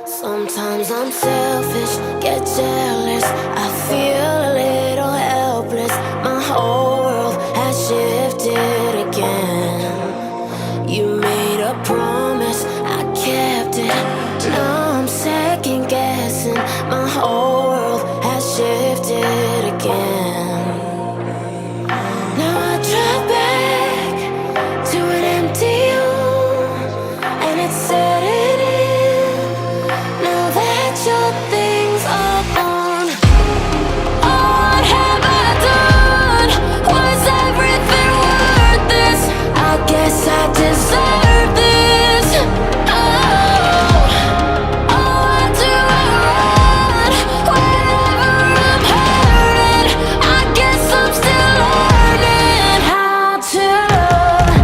Sometimes I'm selfish, get jealous. I feel a little helpless. My whole world has shifted again. You made a promise, I kept it. Now I'm second guessing. My whole world has shifted again. Now I drive back to an empty home, and it's setting in. Now that your things are gone, what have I done? Was everything worth this? I guess I deserve this. Why do I run whenever I'm hurting? I guess I'm still learning how to love.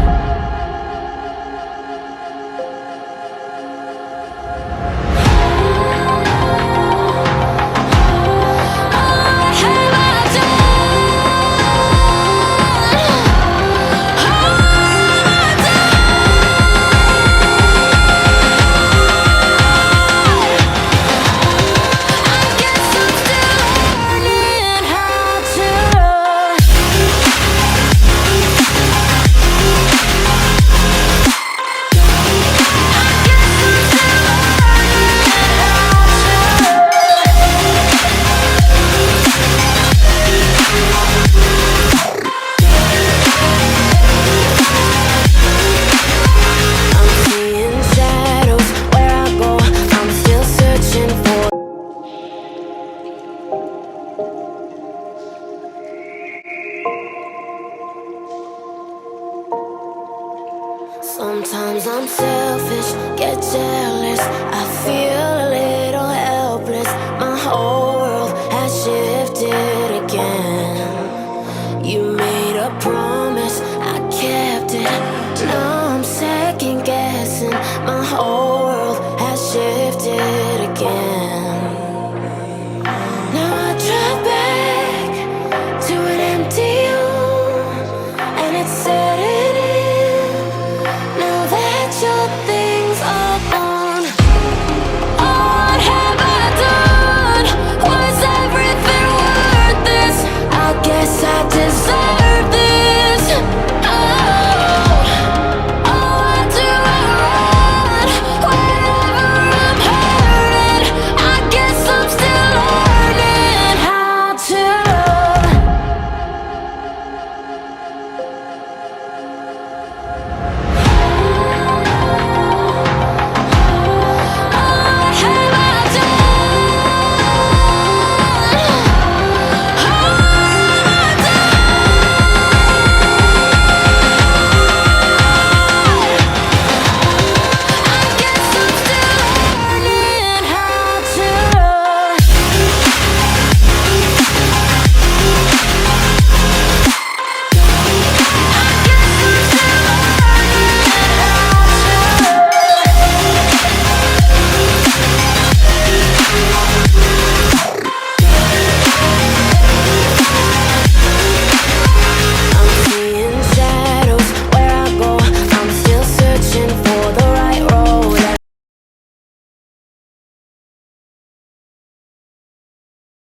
Sometimes I'm selfish, get jealous. I feel a little